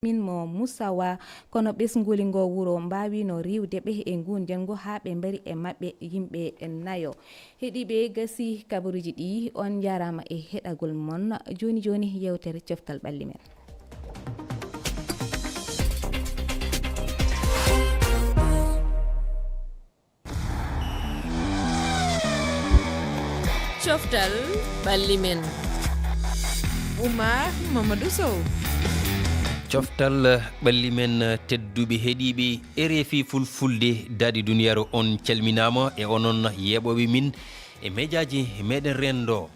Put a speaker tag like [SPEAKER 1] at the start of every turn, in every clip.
[SPEAKER 1] min mo musawa kono ɓesngol ngo wuro mbawino riwde ɓe e ngunden ngo ha ɓe mbari e maɓɓe yimɓe nayo heeɗiɓe gasi kabaruji ɗi on jarama e heɗagol mon joni yewtere coftal ɓalli men.
[SPEAKER 2] coftal ɓalli men
[SPEAKER 3] Oumar Mamadou Sow.
[SPEAKER 4] coftal ɓalli men tedduɓe heeɗiɓe RFI fulfulde daadi duniyaaru on calminama e onon yeɓoɓe min e médiaji meɗen rendo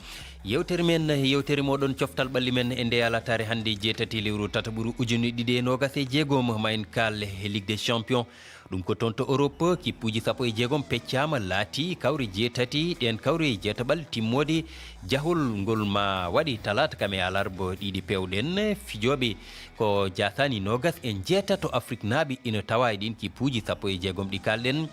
[SPEAKER 4] yewtere men yewtere moɗon coftal ɓalli men e nde alatare hannde jeetati lewru tataɓuru ujunni ɗiɗi e nogas e jeegom ma en kalle e ligue des champions ɗum ko toon to Europe kippuji 16 peccama laati kawre jeetati ɗen kawre jeetaɓal timmode jahol ngol ma waɗi talata kam e alarba ɗiɗi pewɗen fijoɓe ko jasani nogas en jeetato Afrique naaɓe ina tawa e ɗin kippuji 16 ɗi kalɗen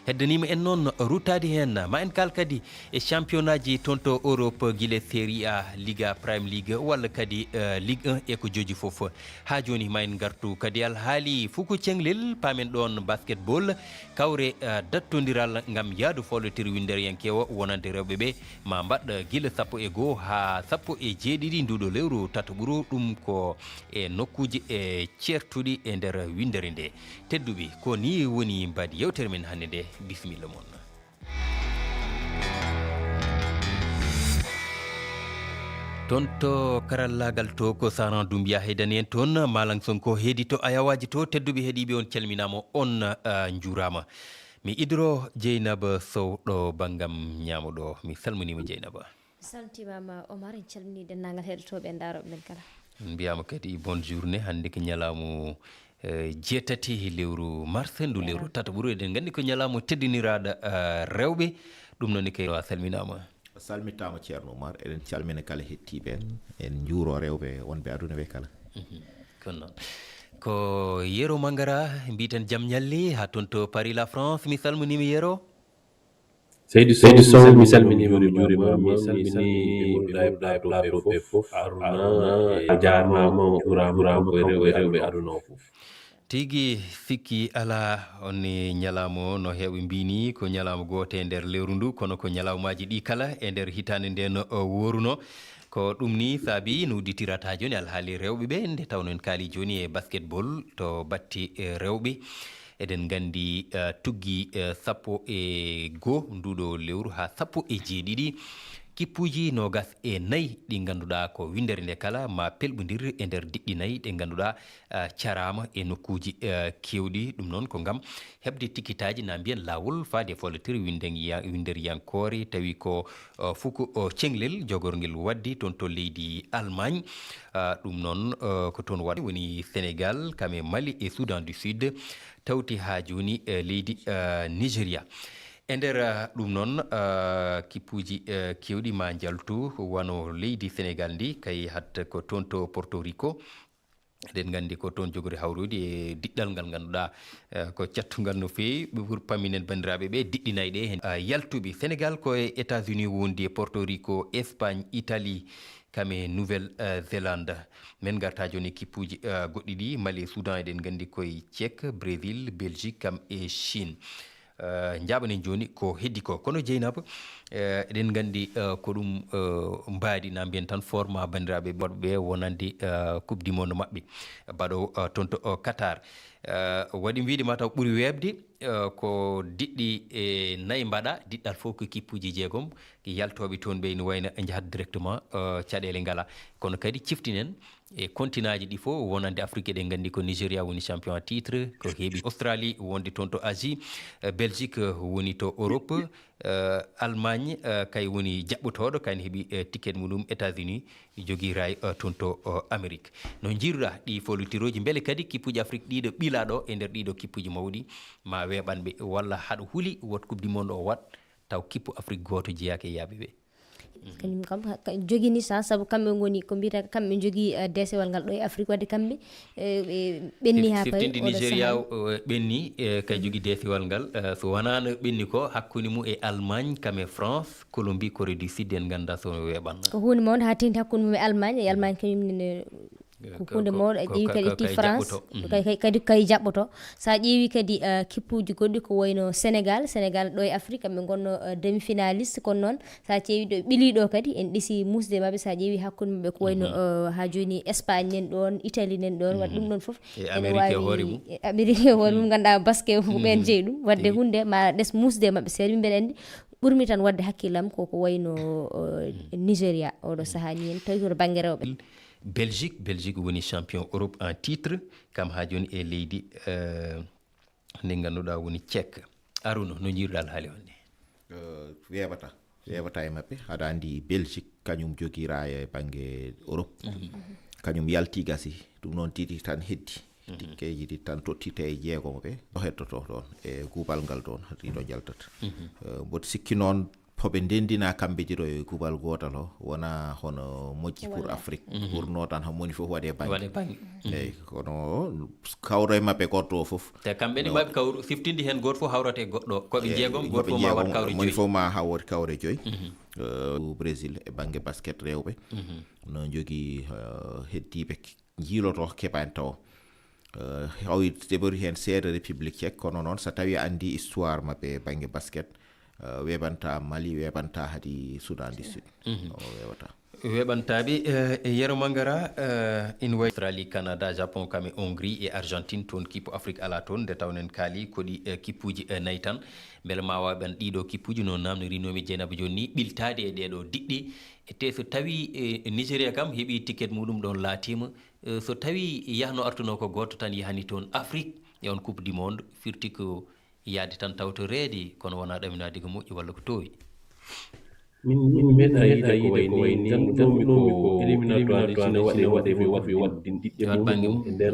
[SPEAKER 4] heddanima en noon ruttade hen ma en kal kadi e championnat ji toon to Europe guila série A Liga Prime League walla kadi Ligue 1 e ko joji foof ha joni ma en gartu kadi alhaali fuko cenglel pamen ɗon basketball kawre dattodiral gam yaadu follotir winderiyankewo wonande rewɓe ɓe ma mbaɗ guila 11 ha 17 nduɗo lewru tataɓuru ɗum ko e nokkuji e certuɗi e nder windere nde tedduɓe ko ni woni mbadi yewtere men hannde nde bisimilla moon. toon to karallagal to ko saran dumbiya heydani en toon malang sonko heedi to ayawaji to tedduɓe heeɗiɓe on calminama on juurama mi idro Dieynaba Sow ɗo banggam ñamoɗo mi salminima Dieynaba.
[SPEAKER 5] saltimama Omar en calmini dennagal heɗotoɓe e daroɓe men kala
[SPEAKER 4] mbiyama kadi bonne journée hannde ko ñalamu jeetati lewru mars ndu lewru tataɓuru eɗen gandi ko ñalamu teddiniraɗo rewɓe ɗum noon kay a salminama.
[SPEAKER 6] salmitama ceerno Oumar eɗen calmina kala hettiɓe en juuro rewɓe wonɓe aduna ɓe kala
[SPEAKER 4] kono noon ko Yero Mangara mbiten jaam ñalli ha toon to Paris la France mi salminima Yero.
[SPEAKER 7] Seydou Sow mi salminima mi juurima mi salmini ɓe fof Aruna jarnama juurama e rewɓe aduna o fof
[SPEAKER 4] tigi sikki ala onni ñalamo no heeɓe mbini ko ñalama goto e nder lewru ndu kono ko ñalawmaji ɗi kala e nder hitande nden woruno ko ɗum ni saabi no udditirata joni alhaali rewɓe ɓe nde tawno en kaali joni e basketball to batti rewɓe eɗen gandi tuggi 11 nduɗo lewru ha 17 kippuji nogas e nayyi ɗi ganduɗa ko windere nde kala ma pelɓodir e nder diɗɗi nayyi ɗe ganduɗa carama e nokkuji kewɗi ɗum noon ko gam hebde tikitaji na mbiyen lawol faade folletir winderiyankore tawi ko fuko cenglel jogorguel waddi toon to leydi Allemagne ɗum noon ko toon waɗi woni Sénégal kame Mali e Soudan du Sud tawti ha joni leydi Nigéria e nder ɗum noon kippuji kewɗi ma jaltu wano leydi Sénégal ndi kay hatta ko toon to Porto Rico eɗen gandi ko toon jogori hawrude e diɗɗal ngal ganduɗa ko cattugal no fewi pour paminen bandiraɓe ɓe diɗɗinayyi ɗe hen yaltuɓe Sénégal koye États-Unis wondi e Porto Rico Espagne Italie kame Nouvelle-Zélande men garta joni kippuji goɗɗi ɗi Mali Soudan eɗen gandi koye Tchèque Brésil Belgique kam e Chine jaɓanen joni ko heddi ko kono Dieynaba eɗen gandi ko ɗum mbaadi na mbiyen tan format bandiraɓe ɓe wonande coupe du monde mabɓe baɗo toon to Qatar waɗi wiide mataw ɓuuri webde ko diɗɗi e nayyi mbaɗa diɗɗal fof ko kippuji 6 yaltoɓe toon ɓe ne wayno jahat directement caɗele ngala kono kadi ciftinen e continent ji ɗi fof wonande Afrique eɗen gandi ko Nigéria woni champion titre ko heeɓi Australie wonde toon to Asie Belgique woni to Europe Allemagne kay woni jaɓɓotoɗo kayne heeɓi ticket muɗum États-Unis jogui ray toon to Amérique no jiiruɗa ɗi folitiroji beele kadi kippuji Afrique ɗiɗo ɓilaɗo e nder ɗiɗo kippuji mawɗi ma weɓanɓe walla haɗa huuli wat coupe du monde o wat taw kippu Afrique goto jeeyaka e yaaɓe ɓe
[SPEAKER 5] kañum kam jogui ni chance saabu kamɓe goni ko mbiyata kamɓe jogui desewal ngal ɗo e Afrique wadde kamɓe ɓenni ha
[SPEAKER 4] siftinde Nigéria ɓenni kay jogui desewal ngal so wonano ɓenni ko hakkude mum e Allemagne kame France Colombie Corée du Sud en ganda so weɓan
[SPEAKER 5] ko hunde mawde ha tengti hakkude mum e Allemagne kañum nene ko hunde mawɗo a ƴeewi kadi ƴetti France kadi jaɓɓoto sa ƴeewi kadi kippuji goɗɗi ko wayno Sénégal ɗo e Afrique kamɓe gonno demi finaliste kono noon sa ƴeewi ɗo ɓili ɗo kadi en ɗisi musde mabɓe sa ƴeewi hakkude mabɓe ko wayno ha joni Espagne nen ɗon Italie nen ɗon waɗi ɗum ɗon foof ene wawi Amérique e hoore mum ganduɗa basket ko ɓen jeeyi ɗum wadde hunde ma ɗes musde mabɓe seeɗa mbeɗa andi ɓurmi tan wadde hakkillam koko wayno Nigéria oɗo saaha ni en tawi koto banggue rewɓe
[SPEAKER 4] Belgique woni champion Europe en titre kam ha joni e leydi nde ganduɗa woni Tchèque. Arouna no jiiruɗa haali on ni
[SPEAKER 6] weɓata e maɓɓe haɗa andi Belgique kañum joguira e banggue Europe kañum yalti gasi ɗum noon titi tan heddi tikkeji ɗi tan tottite e jeegomo ɓe ɗo heddoto ɗon e kuubal ngal ɗon ɗiɗo jaltata mboɗo sikki noon hoɓe ndendina kamɓe jiɗo e kuubal gotal o wona hono moƴƴi pour Afrique pour no tan ham woni fof waɗe banggue eyyi kono kawro e mabɓe goɗɗo o fof
[SPEAKER 4] te kamɓe ni mabɓe kawru siftinde hen goto fof hawrate goɗɗo koɓe jeegom goto fof ma wat kawre joyyi
[SPEAKER 6] woni fof ma hawri kawre joyyi Brésil e banggue basket rewɓe no jogui heddiɓe jiiloto keɓani taw hawi deɓori hen seeɗa République Tchèque kono noon so tawi andi histoire mabɓe banggue basket weɓanta Mali weɓanta hadi Soudan du Sud wewata
[SPEAKER 4] weɓantaɓe Yero Mangara ina wayi Australie Canada Japon kam e Hongrie e Argentine toon kippu Afrique ala toon nde tawnen kaali koɗi kippuji nayyi tan beele ma waɓan ɗiɗo kippuji no namnorinomi Dieynaba joni ni ɓiltade e ɗeɗo diɗɗi te so tawi Nigéria kam heeɓi ticket muɗum ɗon laatima so tawi yahno artuno ko goto tan yahani toon Afrique e on coupe du monde firti ko yaade tan tawtoreede kono wona ɗaminade ko moƴƴi walla ko toowi
[SPEAKER 7] min meeɗa yiide ko wayni tan ɗomi ko éliminatoire ne waɗe waddin ɗiɗɗe muɗum e nder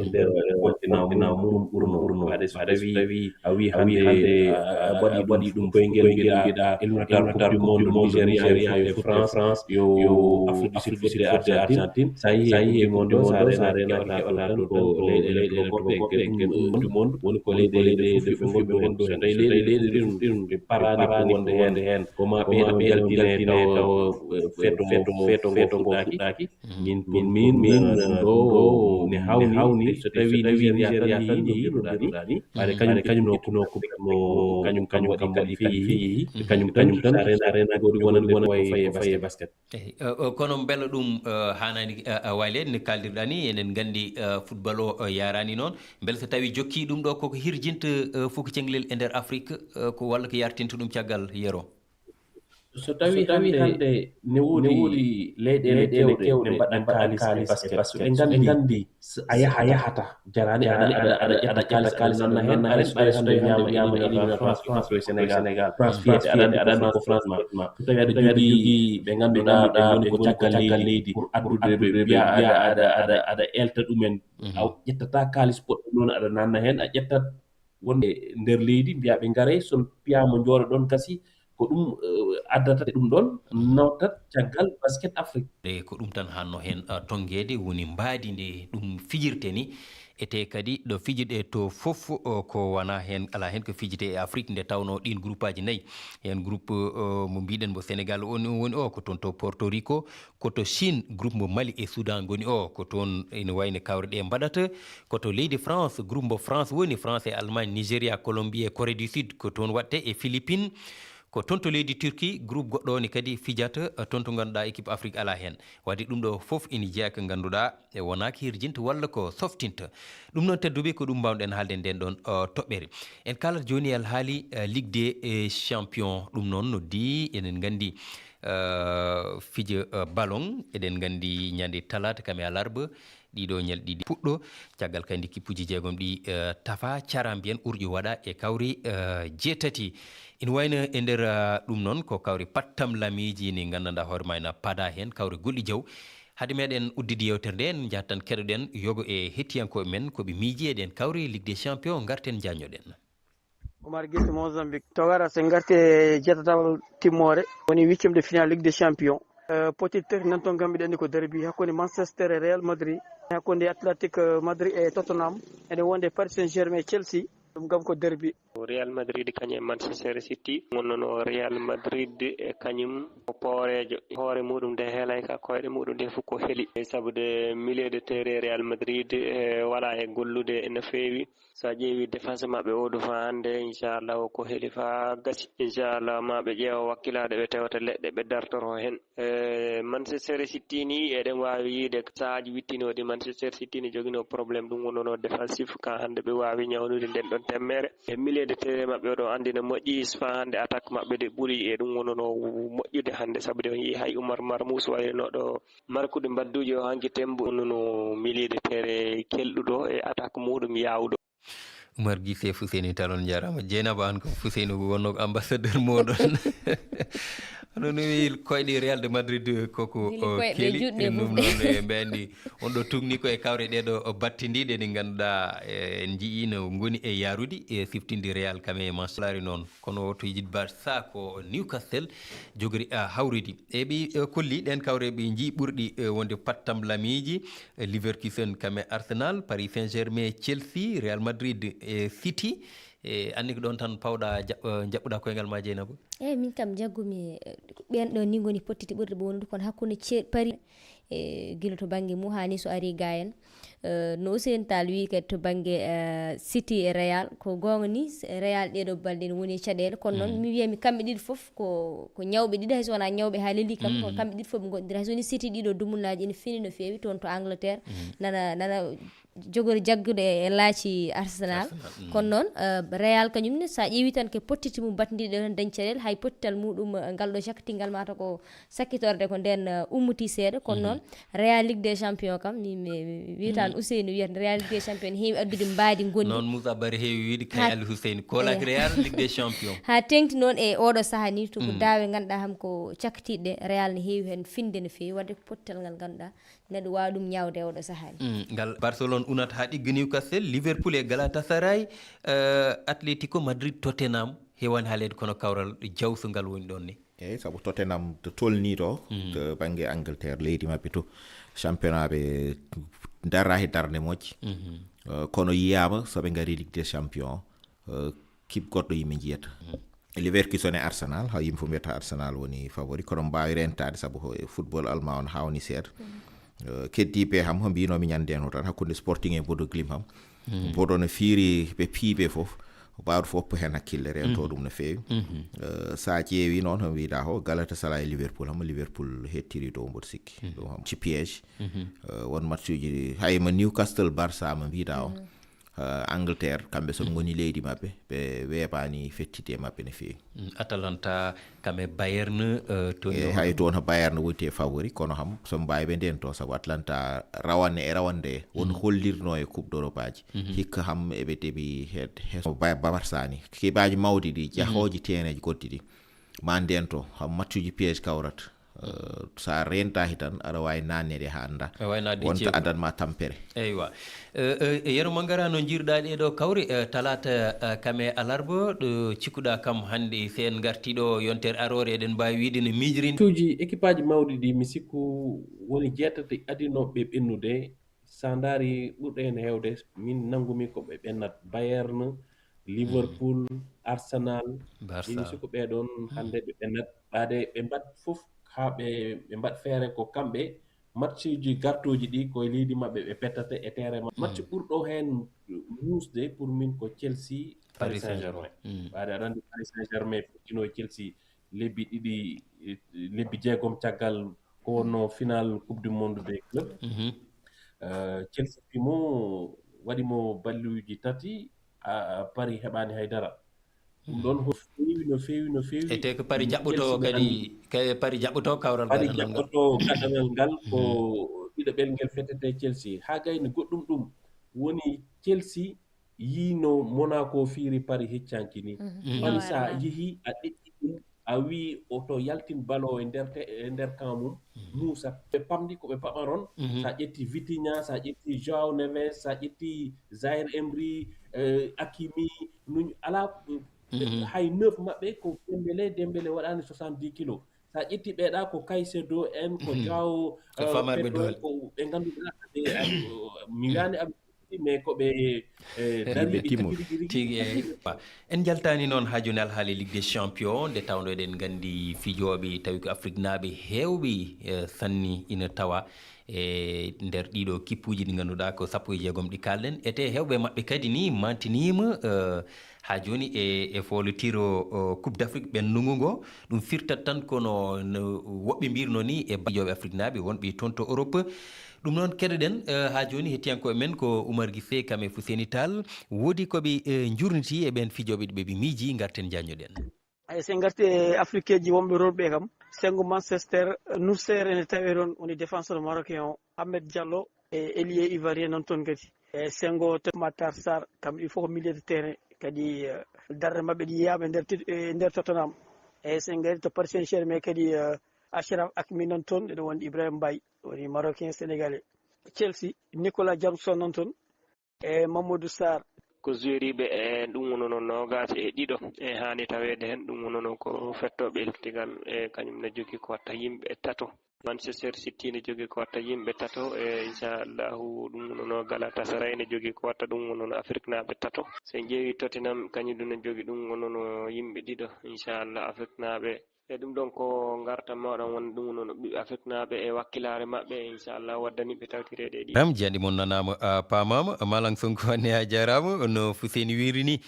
[SPEAKER 7] continent mum ɓurno waɗe so tawi a wi hande a waɗi ɗum koyngel mbiɗa éliminatoire coupe du monde Nigéria yo France yo Afrique du Sud e Argentine sa yi e monde o sa renata ɗon ko leyɗele toɓe du monde woni ko leyɗele ɓe gonɗo hen ɗo so tawi leyɗele ɗin ɓe parani ko wonde hen ko ma ɓeeɗo jaltine taw feeto ngo fuɗɗaki min ɗo ne hawni so tawi Nigéria tan yiɗoɗa ni ɓaade kañum no kañum waɗi kadi feeyi kañum tan sa rena goɗi wonande faye basket
[SPEAKER 4] kono beela ɗum hanani waylede ne kaldirɗa ni enen gandi football o yarani noon beele so tawi jokki ɗum ɗo koko hirjinta foko cenglel e nder Afrique ko walla ko yartinta ɗum caggal Yero
[SPEAKER 7] so tawi hande ne woodi leyɗele kewɗe ɗe mbaɗan kalis basket so ɓe gandi a yahata jarani aɗa ƴetta kalis anna hen aɗa so tawi yama élimina France o Sénégal France fiyete aɗa andi ko France ma so tawi aɗa jogui ɓe ganduɗa ɓe woni ko caggal leydi pour addude biya aɗa elta ɗumen a ƴettata kalis poɗɗo noon aɗa nanna hen a ƴettat wonde nder leydi mbiya ɓe gaare son piyama jooɗo ɗon kasi ko ɗum addata ɗum ɗon nawtat caggal basket Afrique
[SPEAKER 4] e ko ɗum tan hanno hen tonguede woni mbaadi nde ɗum fijirte ni ete kadi ɗo fijiɗe to fof ko wona hen ala hen ko fijite e Afrique nde tawno ɗin groupe aji nayyi hen groupe mo mbiɗen mo Sénégal woni o ko toon to Porto Rico koto Chine groupe mo Mali e Soudan goni o ko toon ene wayno kawre ɗe mbaɗata koto leydi France groupe mo France woni France e Allemagne Nigéria Colombie e Corée du Sud ko toon watte e Philippines ko toon to leydi Turquie groupe goɗɗo ni kadi fijata toon to ganduɗa équipe Afrique ala hen wadde ɗum ɗo foof ina jeeya ko ganduɗa e wonaki hirjinta walla ko softinta ɗum noon tedduɓe ko ɗum mbawɗen haalde nden ɗon toɓɓere en kalat joni el haali Ligue des champions ɗum noon noddi enen gandi fija ballon eɗen gandi ñande talata kam e alarba ɗiɗo ñalɗi ɗi puɗɗo caggal kandi kippuji jeegom ɗi tafa cara mbiyen ɓurƴo waɗa e kawri jeetati ina wayno e nder ɗum noon ko kawri pattam lamiji ni gandanɗa hoore ma ena paada hen kawri golɗi jaw haade meɗen uddide yewtere nde en jattan keɗoɗen yogo e hettiyankoɓe men koɓe miiji eɗen kawri Ligue des champions garten jañoɗen
[SPEAKER 3] Omar Gueye Mozambique to gara sen garte jettatal timmore woni 8e de finale Ligue des champions petit tek nan toon gambiɗe andi ko derby hakkunde Manchester e Real Madrid hakkunde Atlético Madrid e Tottenham ene wonde Paris Saint-Germain e Chelsea ɗum kam ko derby.
[SPEAKER 8] Real Madrid kañum e Manchester City wonnono Real Madrid e kañum o poorejo hoore muɗum nde heelay ka koyɗe muɗum nde fof ko heeli sabu de milieu de terrain Real Madrid wala e gollude no feewi sa ƴeewi défense mabɓe oɗo fa hannde inchallah ko heeli fa gasi inchallah ma ɓe ƴeewa wakkilade ɓe tewata leɗɗe ɓe dartoro hen Manchester City ni eɗen wawi yiide saahaji wittinoɗi Manchester City ni joguino probléme ɗum wonnono défensif ka hannde ɓe wawi ñawnude nden ɗon temmere e milieu de terrain mabɓe oɗo andi no moƴƴi fa hannde attaque mabɓe de ɓuuri e ɗum wonnono moƴƴude hannde sabu de on yii hay Oumar Marmoush waynoɗo markude mbadduji o hanki tembo wonnono milieu de terrain kelɗuɗo e attaque muɗum yawɗo.
[SPEAKER 4] Oumar Guissé Fousseyni Talon jarama Dieynaba an ko Fousseyni wonno ko ambassadeur moɗon hono no wi koyɗe Real de Madrid koko keeli ɗum noon ɓe andi on ɗo tugni ko e kawre ɗeɗo battidiɗe ɗe ganduɗa en jii no goni e yarude e siftinde Real kame e Manchester noon kono to yijid Barça ko Newcastle jogori hawridi e ɓe kolli ɗen kawre ɓe jii ɓurɗi wonde pattam lamiji Leverkusen kame Arsenal, Paris Saint-Germain, Chelsea, Real Madrid e City e anni ko ɗon tan pawɗa jaɓɓuɗa koyngal ma Dieynaba?
[SPEAKER 5] eyyi min kam jaggumi ɓen ɗo ni goni pottiti ɓurde bo wondude kono hakkude Paris e guila to banggue Mouhani so ari ga en no Ouseyni Tall wi kadi to banggue City e Real ko gonga ni Real ɗeɗo balɗe ne woni caɗele kono noon mi wiyami kamɓe ɗiɗi foof ko ñawɓe ɗiɗi hay so wona ñawɓe ha leeli kam kono kamɓe ɗiɗi foof ɓe gondira hay so woni City ɗiɗo dumunnaji ene fini no fewi toon to Angleterre nana jogori jaggude e laaci Arsenal kono noon Real kañumne sa ƴeewi tan ke pottiti mum batdiɗe tan dañi caɗele hay pottital muɗum ngal ɗo jaktingal mata ko sakkitorde ko nden ummuti seeɗa kono noon Real Ligue des Champions kam mi witan Ouseyni wiyata Real Ligue des Champions heewi addude mbaadi gonni
[SPEAKER 4] noon Moussa Bari heewi wiide kay Ali Hussein kolak Real Ligue des Champions
[SPEAKER 5] ha tengti noon e oɗo saaha ni to ko daawe ganduɗa ham ko cakkitiɗe Real ne heewi hen finde no fewi wadde ko pottital ngal ganduɗa neɗɗo wawi ɗum ñawde e oɗo saaha ni
[SPEAKER 4] ngal Barcelone unat ha ɗigga Newcastle, Liverpool e Galatasaray, Atlético Madrid, Tottenham hewani haalede kono kawral jawsugal woni ɗon ni
[SPEAKER 6] eyyi saabu Tottenham to tolni to to banggue Angleterre leydi mabɓe to championnat ɓe darra he darde moƴƴe kono yiyama soɓe gari Ligue des Champions kib goɗɗo yimɓe jiyata Leverkusen e Arsenal ha yimɓe fof mbiyata Arsenal woni favori kono mbawi rentade saabu football allemand on hawni seeɗa keddiɓe ham ho mbinomi ñandeno tan hakkude Sporting e Bodo Glimt ham bodo no fiiri ɓe piiɓe foof bawɗo fof hen hakkille rento ɗum no fewi sa ƴeewi noon ho wiɗa ho Galatasaray e Liverpool ham Liverpool hettiri dow mboɗo sikki ɗum ham ci piège won match uji haymo Newcastle Barça mo mbiɗa o Angleterre kamɓe soɓe goni leydi mabɓe ɓe weeɓani fettide mabɓe no fewi
[SPEAKER 4] Atalanta kame Bayern
[SPEAKER 6] hay toon ho Bayern wonti e favori kono ham so mbawi ɓe nden to saabu Atlanta rawanne e rawande won hollirno e coupe d'Europe aji hikka ham eɓe deeɓi Barça ni keɓaji mawɗi ɗi jahoji teneji goddi ɗi ma nden to ham matchuji piège kawrata sa rentaki tan aɗa wawi nannede ha anda wonta adanma tampere
[SPEAKER 4] eywa yeero mo gara no jirɗa ɗeɗo kawri talata kame alarba ɗo cikkuɗa kam hande se en gartiɗo yontere arore eɗen mbawi wiide no mijirin
[SPEAKER 7] tuji équipe aji mawɗi ɗi mi sikku woni jeetate adinoɓe ɓennude sa daari ɓurɗo hen hewde min nangumi koɓe ɓennat Bayern, Liverpool, Arsenal mi sikku ɓeɗon hande ɓe ɓennat ɓaade ɓe mbat foof ha ɓe mbat feere ko kamɓe match ji gartoji ɗi koye leydi mabɓe ɓe pettata e terrain mabɓe match ɓurɗo hen musde pour min ko Chelsea Paris Saint-Germain ɓaade aɗa andi Paris Saint-Germain fuɗɗino e Chelsea lebbi ɗiɗi lebbi jeegom caggal ko wonno final coupe du monde des clubs Chelsea fimo waɗimo balluji tati Paris heɓani haydara ɗum ɗon no fewi
[SPEAKER 4] ete ko Paris jaɓɓoto kadi Paris jaɓɓoto kawral
[SPEAKER 7] Paris jaɓɓoto gaɗangal ngal ko ɗiɗoɓel ngel fetete Chelsea ha gayno goɗɗum ɗum woni Chelsea yino Monaco fiiri Paris heccanki ni woni sa yeehi a ɗeɗɗi ɗum a wi oto yaltin balo e nder camp mum Moussa ɓe pamdi ko ɓe paɓaron sa ƴetti Vitinha sa ƴetti João Neves sa ƴetti Zaire Emery Hakimi nuñ ala hay 9 mabɓe ko Dembélé waɗani 70 kilos sa ƴetti ɓeeɗa ko Caicedo en ko João Pedro ko ɓe ganduɗa mi wiyani mais ko ɓe
[SPEAKER 4] tigi en jaltani noon ha joni alhaali ligue des champions nde tawno eɗen gandi fijoɓe tawi ko afrique naaɓe hewɓe sanni ina tawa e nder ɗiɗo kippuji ɗi ganduɗa ko 16 ɗi kalɗen ete hewɓe mabɓe kadi ni mantinima ha joni e folotiro coupe d' afrique ɓennugu ngo ɗum firtat tan kono woɓɓe mbirno ni e fijoɓe afrique naaɓe wonɓe toon to Europe. ɗum noon keɗoɗen ha joni hettiyankoɓe men ko Oumar Guissé kame Fousseni Tall woodi koɓe jurniti e ɓen fijoɓe ɗiɓe miiji garten jañoɗen.
[SPEAKER 3] ay sen garti e afrique ji wonɓe rewɓe kam sengo Manchester Noussair ene tawi toon woni défenseur marocain o Ahmed Diallo e ailier ivoirien non toon kadi e sengo Matar Sarr kamɓe ɗi fof ko milieu de terrain kadi darde mabɓe ɗi yiyama nder Tottenham e sen gari to Paris Saint-Germain kadi Achraf Hakimi non toon ɗeɗo woni Ibrahima Mbaye woni marocain sénégalais. Chelsea Nicolas Jackson non toon e Mamadou Sarr
[SPEAKER 8] ko joueriɓe e ɗum wono noon nogas e ɗiɗo e hani tawede hen ɗum wono noon ko fettoɓe eltigal e kañum ne jogui ko watta yimɓe tato. Manchester City ne jogui ko watta yimɓe tato e inchallahu ɗum wono no Galatasaray ne jogui ko watta ɗum wono no Afrique naaɓe tato. sen ƴeewi Tottenham kañum ɗum ne jogui ɗum wono no yimɓe ɗiɗo inchallah Afrique naaɓe e ɗum ɗon ko garta mawɗon won ɗum noon ɓiɓɓe Afrique naaɓe e wakkilare maɓɓe inchallah waddaniɓe tawtireɗe ɗi
[SPEAKER 4] ram jandi mon nanama pamama Malang Sonko ne a jarama no Fousseni wirini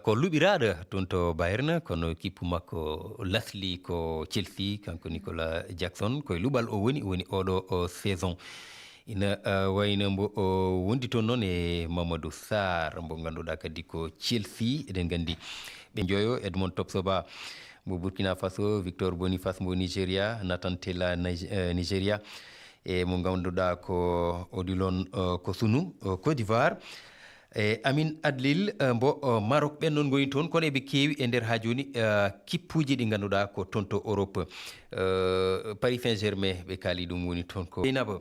[SPEAKER 4] ko luɓiraɗo toon to Bayern kono kippu makko lasli ko Chelsea kanko Nicolas Jackson koye luɓal o woni oɗo saison ina wayno mbo wondi toon noon e Mamadou Sarr mbo ganduɗa kadi ko Chelsea eɗen gandi ɓe joyo Edmond Topsoba mbo Burkina Faso Victor Boniface mbo Nigéria Nathan Tella Nigéria e mo ganduɗa ko Odilon Kosunu Côte d'Ivoire e Amin Adlil mbo Maroc ɓen noon goni toon kono eɓe keewi e nder ha joni kippuji ɗi ganduɗa ko toon to Europe Paris Saint-Germain ɓe kaali ɗum woni toon ko Zeynaba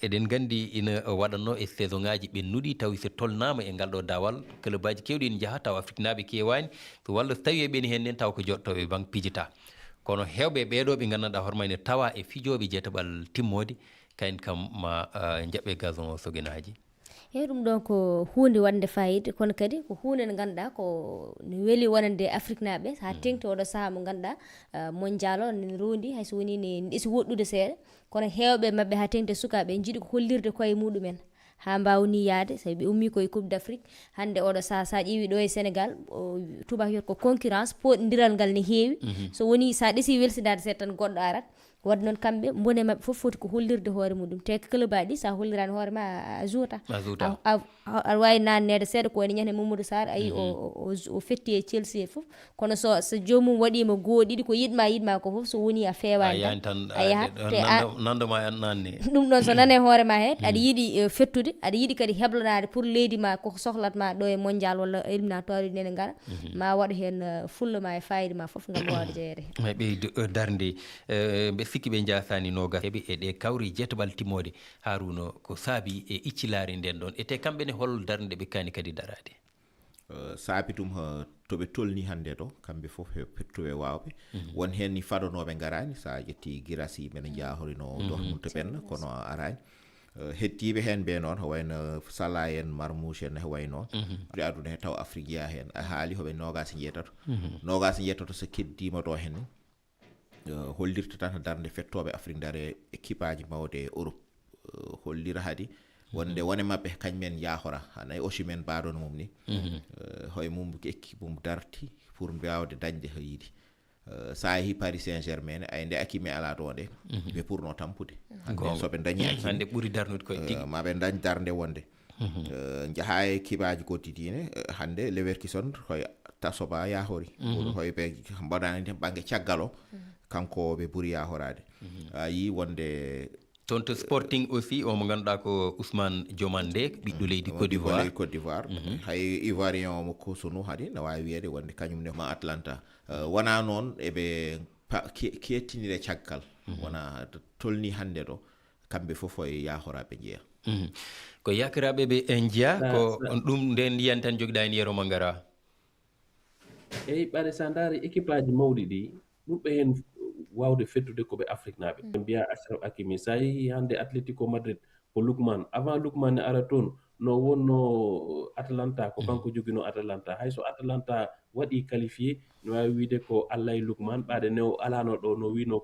[SPEAKER 4] eɗen gandi ina waɗanno e saison ngaji ɓennuɗi tawi so tolnama e ngal ɗo dawal club aji kewɗi ne jaaha taw Afrique naaɓe kewani so walla so tawi eɓeni hen nen taw ko jottoɓe banque pijata kono hewɓe ɓeɗo ɓe gandanɗa hoorema ene tawa e fijoɓe jeetaɓal timmode kayen kam ma jaɓɓe gazon soguenaji
[SPEAKER 5] e ɗum ɗon ko hunde wande fayida kono kadi ko hunde nde ganduɗa ko ne weeli wonande Afrique naaɓe ha tengti oɗo saaha mo ganduɗa mondial o ne rondi hayso woni ne ɗeesi woɗɗude seeɗa kono hewɓe mabɓe ha tengti sukaɓe jiiɗi ko hollirde koye muɗumen ha mbawni yaade sabi ɓe ummi koye coupe d' afrique hande oɗo saaha sa ƴeewi ɗo e sénégal tubak wiyata ko concurrence poɗodiral ngal ne heewi so woni sa ɗeesi welsidade seeɗa tan goɗɗo arat wadde noon kamɓe bone mabɓe foof foti ko hollirde hoore muɗum te club aji ɗi sa hollirani hoorema a juuta aɗa wawi nannede seeɗa ko wayno ñande Mamadou Sarr ayi o fetti e Chelsea e foof kono so jomum waɗima goho ɗiɗi ko yiɗma ko foof so woni a fewani tan a yahat
[SPEAKER 4] nandoma en nanni
[SPEAKER 5] ɗum ɗon so nane hoorema he aɗa yiiɗi fettude aɗa yiiɗi kadi heblonade pour leydi ma koko sohlatma ɗo e mondial walla éliminatoire nene gara ma waɗa hen fulla ma e fayida ma foof gam wawde jeeyede
[SPEAKER 4] hen ɓeydo darde ɓe sikki ɓe jasani nogas heɓe e ɗe kawri jeetoɓal timmode Harouna ko saabi e iccilari nden ɗon ete kamɓe ne hol darde ɓe kani kadi darade
[SPEAKER 6] saabi ɗum toɓe tolni hande ɗo kamɓe foof he pettuɓe wawɓe won hen ni faɗonoɓe garani sa ƴetti Guirassy ɓene jahorino Dortmund to ɓenna kono arani hettiɓe hen ɓe noon ho wayno Salah en Marmouche en he way noon ɗe aduna he taw Afrique jiya hen a haali hoɓe nogas jeetato so keddima ɗo hen hollirta tan darde fettoɓe Afrique dare équipe aji mawde e Europe hollira haadi wonde wone mabɓe kañumen yahora hanayi Osimhen mbaɗono mum ni hoye mum équipe mum darti pour mbawde dañde ho yiiɗi sa yeehi Paris Saint-Germain ay nde Hakimi ala ɗo nde ɓe pourno tampude hande soɓe dañi
[SPEAKER 4] hande ɓuuri darnude koye tigui
[SPEAKER 6] maɓe dañ darde wonde jaaha e kibaji goddidine hande Leverkusen hoye tasoba yahori hoye ɓe mbaɗani ɓanggue caggal o kanko ɓe ɓuuri yahorade a yi wonde
[SPEAKER 4] toon to Sporting aussi o mo ganduɗa ko Ousmane Diomandé ɓiɗɗo leydi Côte d'Ivoire hay
[SPEAKER 6] Ivoirien o mo Kosunu haadi ne wawi wiyede wonde kañum ne ma Atlanta wona noon eɓe kettinire caggal wona tolni hande ɗo kamɓe foof e yahoraɓe jeeya
[SPEAKER 4] ko yakiraɓe ɓe jeeya ko ɗum nden ndiyan tan joguiɗa en yeero Mangara
[SPEAKER 7] eyyi ɓaade sa daari équipe aji mawɗi ɗi ɗuɓɓe hen wawde fettude koɓe Afrique naaɓe mbiya Achraf Hakimi sa yeehi hande Atlético Madrid ko Lookman avant Lookman ne ara toon no wonno Atalanta ko kanko jogino Atalanta hayso Atalanta waɗi qualifié no wawi wiide ko Allah e Lookman ɓaade ne o alano ɗo no wino